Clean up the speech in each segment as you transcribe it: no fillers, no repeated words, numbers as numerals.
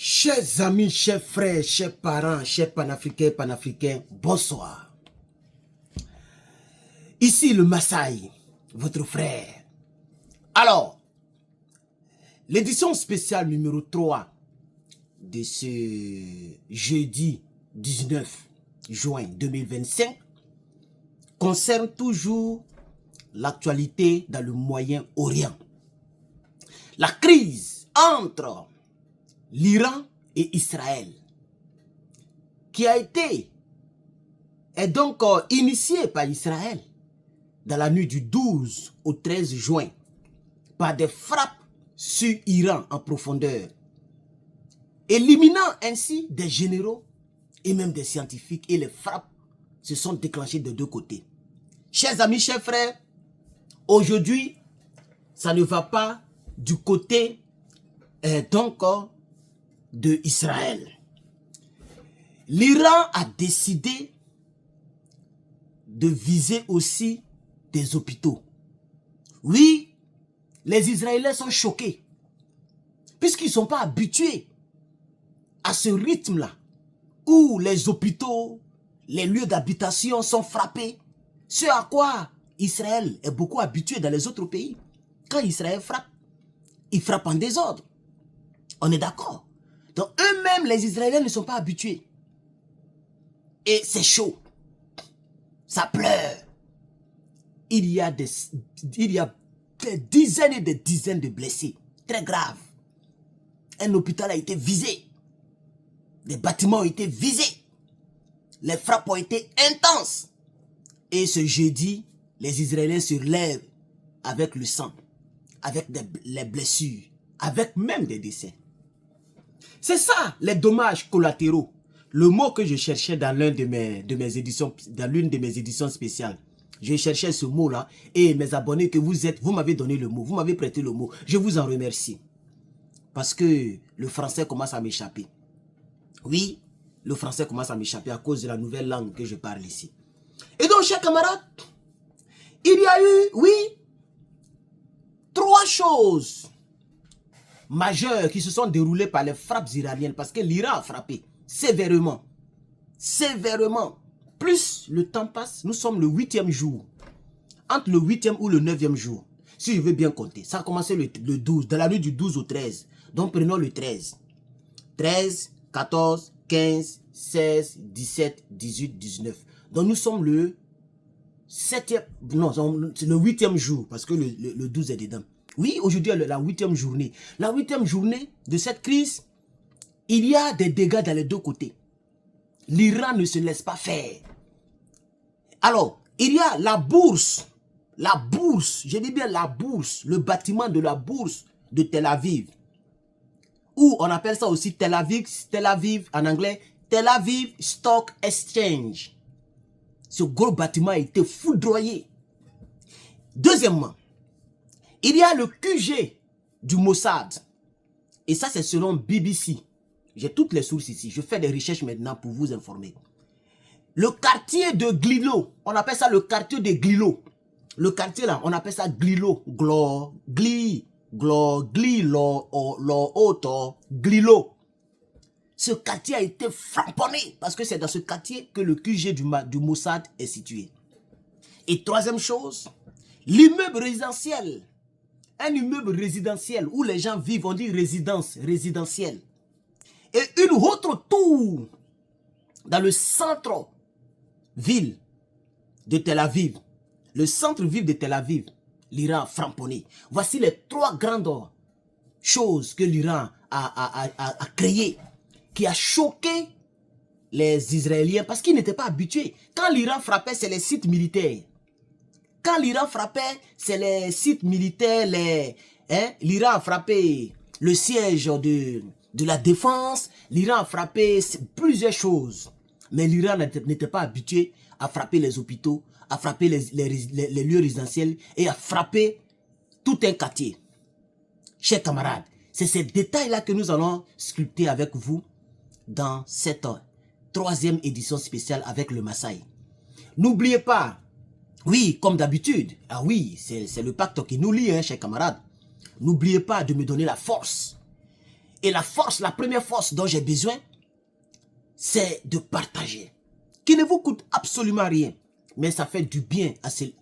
Chers amis, chers frères, chers parents, chers panafricains, bonsoir. Ici le Massaï, votre frère. Alors, l'édition spéciale numéro 3 de ce jeudi 19 juin 2025 concerne toujours l'actualité dans le Moyen-Orient. La crise entre l'Iran et Israël, qui est donc initiée par Israël dans la nuit du 12 au 13 juin par des frappes sur Iran en profondeur, éliminant ainsi des généraux et même des scientifiques, et les frappes se sont déclenchées de deux côtés. Chers amis, chers frères, aujourd'hui, ça ne va pas du côté de Israël. L'Iran a décidé de viser aussi des hôpitaux. Oui, les Israéliens sont choqués, puisqu'ils ne sont pas habitués à ce rythme-là, où les hôpitaux, les lieux d'habitation sont frappés, ce à quoi Israël est beaucoup habitué dans les autres pays. Quand Israël frappe, il frappe en désordre. On est d'accord. Donc eux-mêmes, les Israéliens ne sont pas habitués. Et c'est chaud. Ça pleure. Il y a des dizaines et des dizaines de blessés. Très graves. Un hôpital a été visé. Des bâtiments ont été visés. Les frappes ont été intenses. Et ce jeudi, les Israéliens se lèvent avec le sang, avec les blessures, avec même des décès. C'est ça, les dommages collatéraux. Le mot que je cherchais dans l'une de mes éditions spéciales. Je cherchais ce mot-là et mes abonnés que vous m'avez donné le mot, vous m'avez prêté le mot. Je vous en remercie. Parce que le français commence à m'échapper. Oui, le français commence à m'échapper à cause de la nouvelle langue que je parle ici. Et donc, chers camarades, il y a eu, oui, 3 choses majeures qui se sont déroulées par les frappes iraniennes, parce que l'Iran a frappé sévèrement. Sévèrement. Plus le temps passe, nous sommes le 8e jour. Entre le 8e ou le 9e jour, si je veux bien compter. Ça a commencé le 12, dans la nuit du 12 au 13. Donc prenons le 13. 13, 14, 15, 16, 17, 18, 19. Donc nous sommes le 7e, non, c'est le 8e jour, parce que le 12 est dedans. Oui, aujourd'hui, la 8e journée. La 8e journée de cette crise, il y a des dégâts dans les deux côtés. L'Iran ne se laisse pas faire. Alors, il y a la bourse, je dis bien la bourse, le bâtiment de la bourse de Tel Aviv, ou on appelle ça aussi Tel Aviv en anglais, Tel Aviv Stock Exchange. Ce gros bâtiment a été foudroyé. Deuxièmement, il y a le QG du Mossad. Et ça, c'est selon BBC. J'ai toutes les sources ici. Je fais des recherches maintenant pour vous informer. Le quartier de Glilo, on appelle ça le quartier de Glilo. Le quartier là, on appelle ça Glilo. Glilo. Ce quartier a été framponné parce que c'est dans ce quartier que le QG du Mossad est situé. Et troisième chose, l'immeuble résidentiel. Un immeuble résidentiel où les gens vivent, on dit résidence résidentielle. Et une autre tour dans le centre-ville de Tel Aviv. Le centre-ville de Tel Aviv, l'Iran a framponné. Voici les 3 grandes choses que l'Iran a créées, qui a choqué les Israéliens parce qu'ils n'étaient pas habitués. Quand l'Iran frappait, c'est les sites militaires. Quand l'Iran frappait, c'est les sites militaires, l'Iran a frappé le siège de la défense, l'Iran a frappé plusieurs choses. Mais l'Iran n'était pas habitué à frapper les hôpitaux, à frapper les lieux résidentiels et à frapper tout un quartier. Chers camarades, c'est ces détails-là que nous allons sculpter avec vous dans cette 3e édition spéciale avec le Massaï. N'oubliez pas, oui, comme d'habitude, ah oui, c'est le pacte qui nous lie, hein, chers camarades. N'oubliez pas de me donner la force. Et la force, la première force dont j'ai besoin, c'est de partager. Qui ne vous coûte absolument rien. Mais ça fait du bien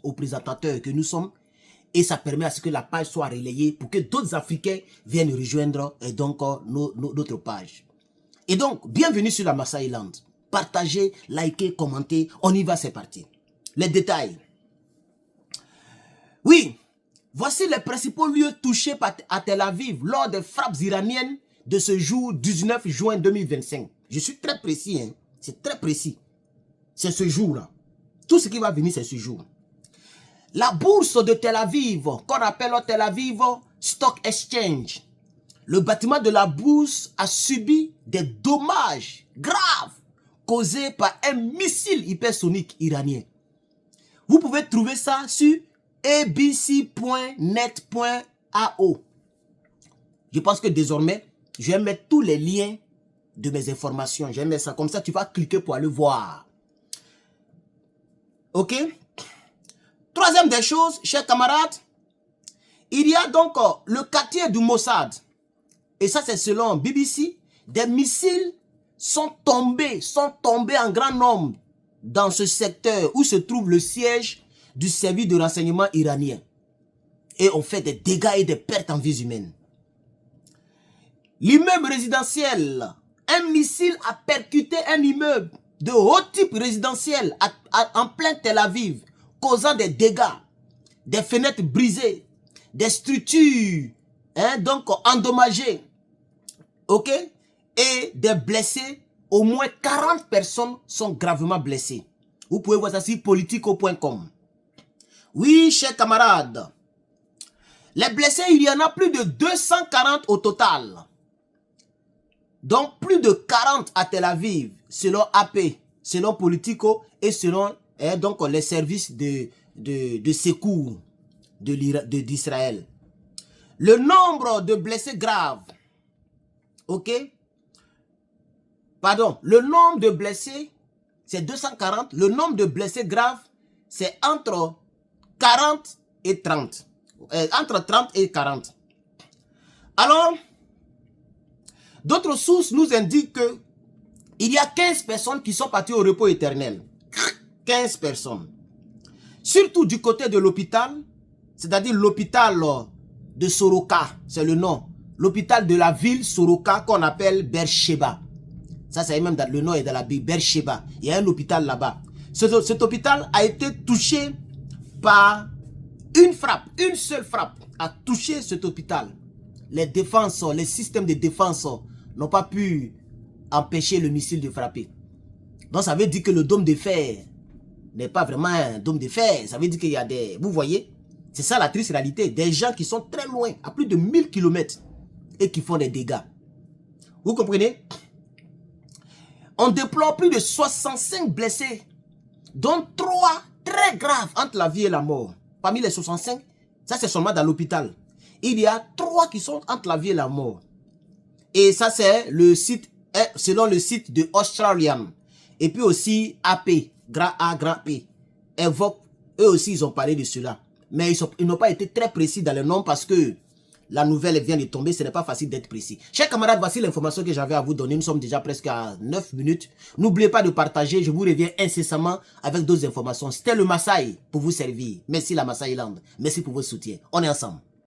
aux présentateurs que nous sommes. Et ça permet à ce que la page soit relayée pour que d'autres Africains viennent rejoindre donc, notre page. Et donc, bienvenue sur la Masai Land. Partagez, likez, commentez. On y va, c'est parti. Les détails. Oui, voici les principaux lieux touchés à Tel Aviv lors des frappes iraniennes de ce jour 19 juin 2025. Je suis très précis, hein? C'est très précis. C'est ce jour-là. Tout ce qui va venir, c'est ce jour. La bourse de Tel Aviv, qu'on appelle Tel Aviv Stock Exchange. Le bâtiment de la bourse a subi des dommages graves causés par un missile hypersonique iranien. Vous pouvez trouver ça sur abc.net.ao. Je pense que désormais, je vais mettre tous les liens de mes informations. Je vais mettre ça comme ça, tu vas cliquer pour aller voir. Ok? Troisième des choses, chers camarades, il y a donc le quartier du Mossad. Et ça, c'est selon BBC. Des missiles sont tombés en grand nombre dans ce secteur où se trouve le siège du service de renseignement iranien. Et on fait des dégâts et des pertes en vies humaines. L'immeuble résidentiel, un missile a percuté un immeuble de haut type résidentiel en plein Tel Aviv, causant des dégâts, des fenêtres brisées, des structures donc endommagées, ok, et des blessés. Au moins 40 personnes sont gravement blessées. Vous pouvez voir ça sur politico.com. Oui, chers camarades, les blessés, il y en a plus de 240 au total. Donc, plus de 40 à Tel Aviv, selon AP, selon Politico et selon donc, les services de secours d'Israël. Le nombre de blessés graves, ok? Pardon, le nombre de blessés, c'est 240. Le nombre de blessés graves, c'est entre 40 et 30. Entre 30 et 40. Alors, d'autres sources nous indiquent que il y a 15 personnes qui sont parties au repos éternel. 15 personnes. Surtout du côté de l'hôpital, c'est-à-dire l'hôpital de Soroka, c'est le nom. L'hôpital de la ville Soroka qu'on appelle Beersheba. Ça, c'est même le nom est dans la Bible, Beersheba. Il y a un hôpital là-bas. Cet hôpital a été touché par une frappe, une seule frappe a touché cet hôpital. Les défenses, les systèmes de défense n'ont pas pu empêcher le missile de frapper. Donc ça veut dire que le dôme de fer n'est pas vraiment un dôme de fer. Ça veut dire qu'il y a des... Vous voyez, c'est ça la triste réalité. Des gens qui sont très loin, à plus de 1000 km et qui font des dégâts. Vous comprenez? On déplore plus de 65 blessés, dont 3 très graves entre la vie et la mort. Parmi les 65, ça c'est seulement dans l'hôpital. Il y a 3 qui sont entre la vie et la mort. Et ça c'est le site, selon le site de Australian. Et puis aussi AP, grand A, grand P. Évoque, eux aussi ils ont parlé de cela. Mais ils n'ont pas été très précis dans le nom parce que la nouvelle vient de tomber, ce n'est pas facile d'être précis. Chers camarades, voici l'information que j'avais à vous donner. Nous sommes déjà presque à 9 minutes. N'oubliez pas de partager, je vous reviens incessamment avec d'autres informations. C'était le Masai pour vous servir. Merci la Masai Land. Merci pour vos soutiens. On est ensemble.